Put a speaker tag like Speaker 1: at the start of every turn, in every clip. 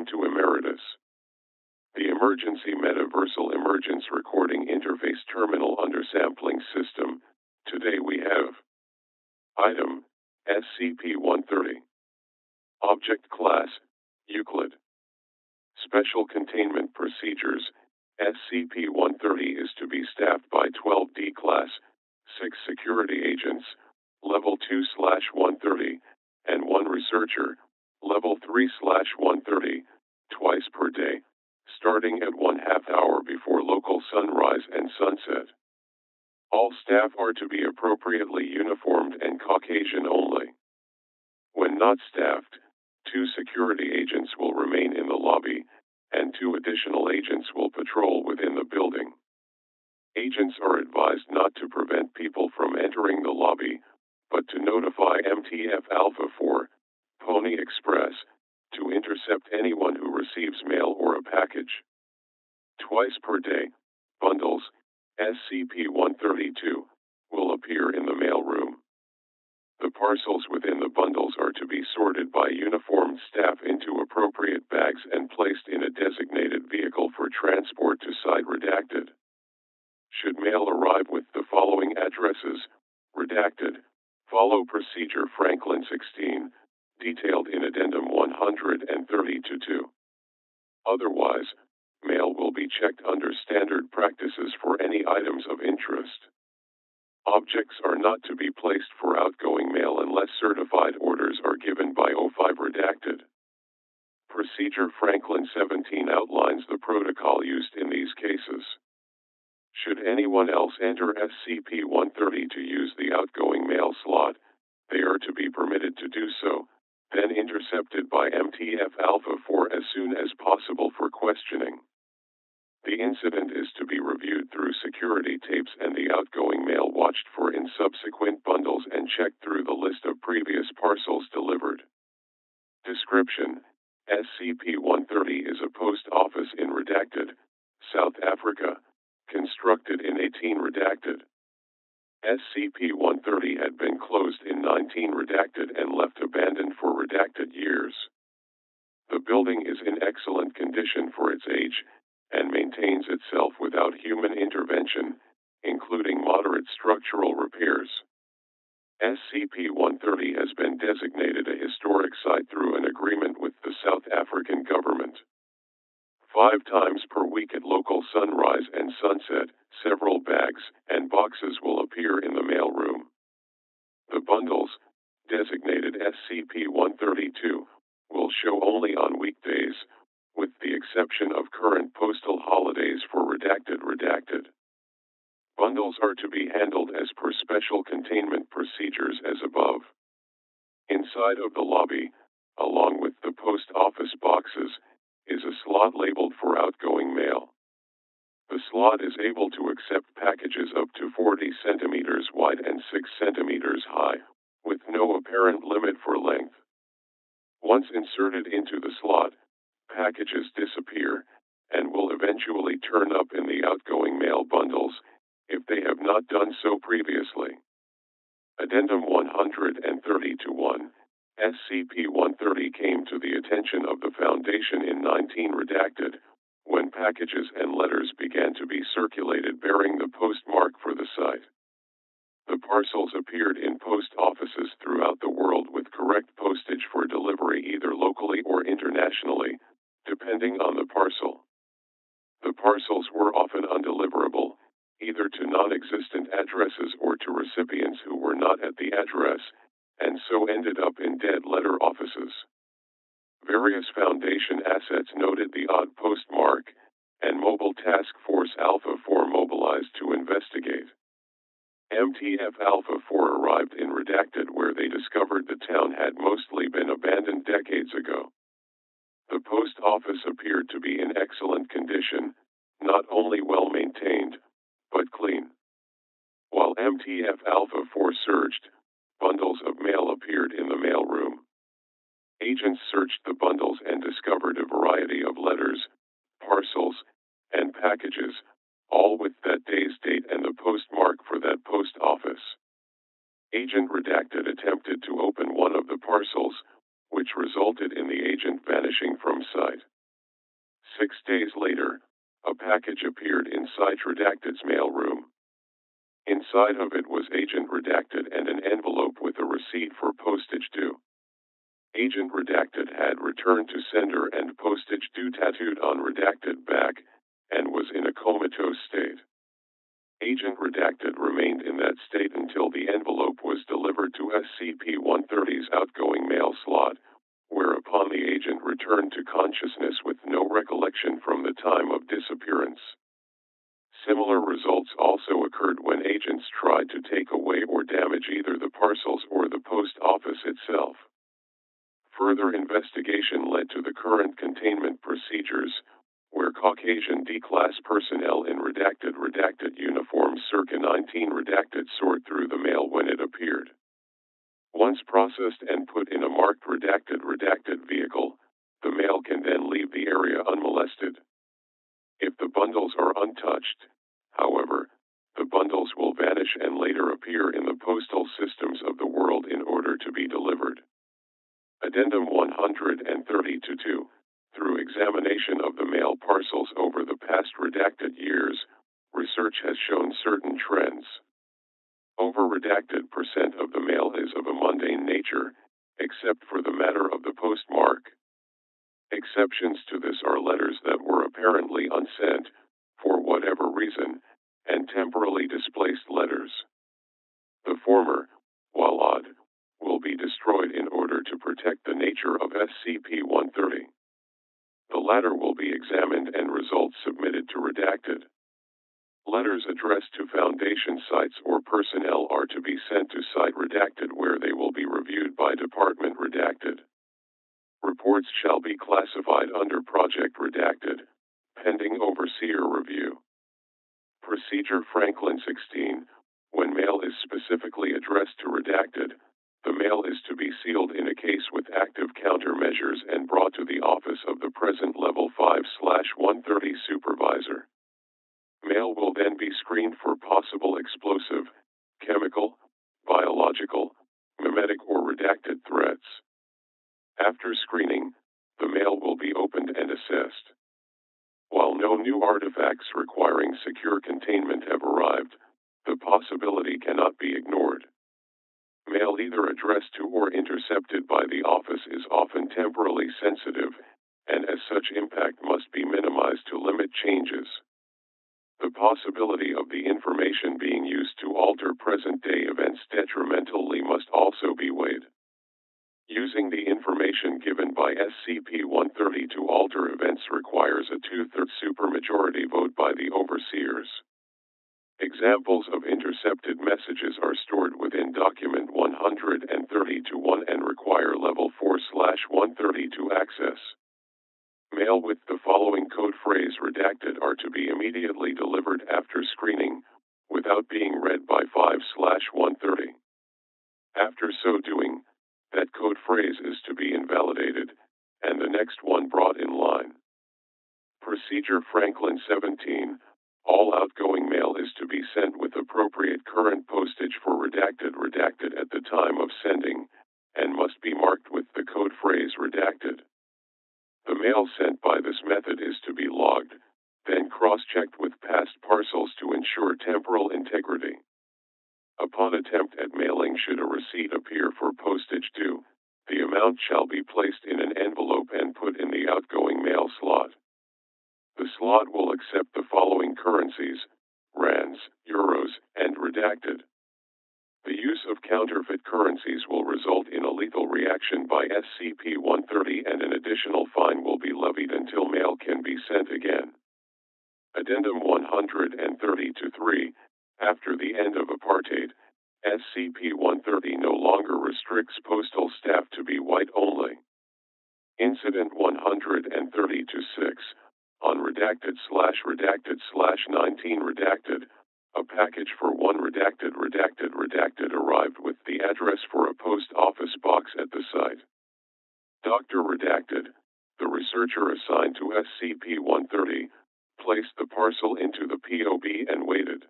Speaker 1: Welcome to Emeritus, the Emergency Metaversal Emergence Recording Interface Terminal Undersampling System. Today we have Item SCP-130. Object Class Euclid. Special Containment Procedures. SCP-130 is to be staffed by 12 D-Class, 6 security agents, Level 2/130, and 1 researcher, Level 3/130, twice per day, starting at 1/2 hour before local sunrise and sunset. All staff are to be appropriately uniformed and Caucasian only. When not staffed, 2 security agents will remain in the lobby, and 2 additional agents will patrol within the building. Agents are advised not to prevent people from entering the lobby, but to notify MTF Alpha 4, Pony Express, to intercept anyone who receives mail or a package. Twice per day, bundles, SCP-132, will appear in the mail room. The parcels within the bundles are to be sorted by uniformed staff into appropriate bags and placed in a designated vehicle for transport to site redacted. Should mail arrive with the following addresses, redacted, follow procedure Franklin 16, detailed in Addendum 130-2. Otherwise, mail will be checked under standard practices for any items of interest. Objects are not to be placed for outgoing mail unless certified orders are given by O5 redacted. Procedure Franklin 17 outlines the protocol used in these cases. Should anyone else enter SCP-130 to use the outgoing mail slot, they are to be permitted to do so, then intercepted by MTF Alpha 4 as soon as possible for questioning. The incident is to be reviewed through security tapes and the outgoing mail watched for in subsequent bundles and checked through the list of previous parcels delivered. Description: SCP-130 is a post office in redacted, South Africa, constructed in 18 redacted. SCP-130 had been closed in 19 redacted and left abandoned for redacted years. The building is in excellent condition for its age, and maintains itself without human intervention, including moderate structural repairs. SCP-130 has been designated a historic site through an agreement with the South African government. 5 times per week at local sunrise and sunset, several bags and boxes will appear in the mail room. The bundles, designated SCP-132, will show only on weekdays, with the exception of current postal holidays for redacted. Bundles are to be handled as per special containment procedures as above. Inside of the lobby, along with the post office boxes, is a slot labeled for outgoing mail. The slot is able to accept packages up to 40 centimeters wide and 6 centimeters high, with no apparent limit for length. Once inserted into the slot, packages disappear, and will eventually turn up in the outgoing mail bundles, if they have not done so previously. Addendum 130-1. SCP-130 came to the attention of the Foundation in 19 redacted, when packages and letters began to be circulated bearing the postmark for the site. The parcels appeared in post offices throughout the world with correct postage for delivery either locally or internationally, depending on the parcel. The parcels were often undeliverable, either to non-existent addresses or to recipients who were not at the address, and so ended up in dead letter offices. Various Foundation assets noted the odd postmark, and Mobile Task Force Alpha 4 mobilized to investigate. MTF Alpha 4 arrived in redacted where they discovered the town had mostly been abandoned decades ago. The post office appeared to be in excellent condition, not only well maintained, but clean. While MTF Alpha 4 searched, bundles of mail appeared in the mail room. Agents searched the bundles and discovered a variety of letters, parcels, and packages, all with that day's date and the postmark for that post office. Agent Redacted attempted to open one of the parcels, which resulted in the agent vanishing from sight. 6 days later, a package appeared inside Redacted's mailroom. Inside of it was Agent Redacted and an envelope with a receipt for postage due. Agent Redacted had returned to sender and postage due tattooed on Redacted back, and was in a comatose state. Agent Redacted remained in that state until the envelope was delivered to SCP-130's outgoing mail slot, whereupon the agent returned to consciousness with no recollection from the time of disappearance. Similar results also occurred when agents tried to take away or damage either the parcels or the post office itself. Further investigation led to the current containment procedures, where Caucasian D-class personnel in redacted uniforms circa 19 redacted sort through the mail when it appeared. Once processed and put in a marked redacted vehicle, the mail can then leave the area unmolested. If the bundles are untouched, however, the bundles will vanish and later appear in the postal systems of the world in order to be delivered. Addendum 130-2. Through examination of the mail parcels over the past redacted years, research has shown certain trends. Over-redacted % of the mail is of a mundane nature, except for the matter of the postmark. Exceptions to this are letters that were apparently unsent, for whatever reason, and temporally displaced letters. The former, while odd, will be destroyed in order to protect the nature of SCP-130. The latter will be examined and results submitted to Redacted. Letters addressed to Foundation sites or personnel are to be sent to Site Redacted, where they will be reviewed by Department Redacted. Reports shall be classified under Project Redacted, pending Overseer review. Procedure Franklin 16. When mail is specifically addressed to Redacted, the mail is to be sealed in a case with active countermeasures and brought to the office of the present Level 5/130 supervisor. Mail will then be screened for possible explosive, chemical, biological, memetic or redacted threats. After screening, the mail will be opened and assessed. While no new artifacts requiring secure containment have arrived, the possibility cannot be ignored. Mail either addressed to or intercepted by the office is often temporally sensitive, and as such impact must be minimized to limit changes. The possibility of the information being used to alter present-day events detrimentally must also be weighed. Using the information given by SCP-130 to alter events requires a 2/3 supermajority vote by the overseers. Examples of intercepted messages are stored within Document 130-1 and require Level 4/130 to access. Mail with the following code phrase redacted are to be immediately delivered after screening, without being read by 5/130. After so doing, that code phrase is to be invalidated, and the next one brought in line. Procedure Franklin 17. All outgoing mail is to be sent with appropriate current postage for redacted at the time of sending, and must be marked with the code phrase redacted. The mail sent by this method is to be logged, then cross-checked with past parcels to ensure temporal integrity. Upon attempt at mailing, should a receipt appear for postage due, the amount shall be placed in an envelope and put in the outgoing mail slot. The slot will accept the following currencies: rands, euros, and redacted. The use of counterfeit currencies will result in a lethal reaction by SCP-130, and an additional fine will be levied until mail can be sent again. Addendum 130-3. After the end of apartheid, SCP-130 no longer restricts postal staff to be white only. Incident 130-6. On redacted/19 redacted, a package for one redacted arrived with the address for a post office box at the site. Dr. Redacted, the researcher assigned to SCP-130, placed the parcel into the POB and waited.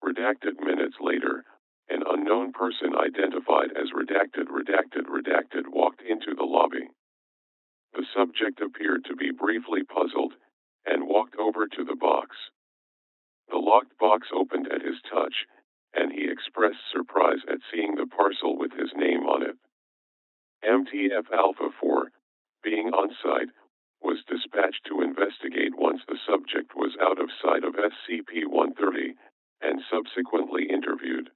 Speaker 1: Redacted minutes later, an unknown person identified as redacted walked into the lobby. The subject appeared to be briefly puzzled, and walked over to the box. The locked box opened at his touch, and he expressed surprise at seeing the parcel with his name on it. MTF Alpha 4, being on site, was dispatched to investigate once the subject was out of sight of SCP-130, and subsequently interviewed.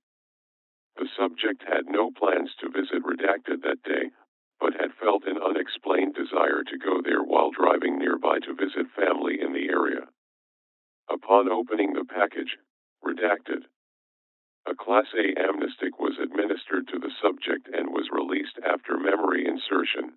Speaker 1: The subject had no plans to visit Redacted that day, but had felt an unexplained desire to go there while driving nearby to visit family in the area. Upon opening the package, Redacted, a Class A amnestic was administered to the subject and was released after memory insertion.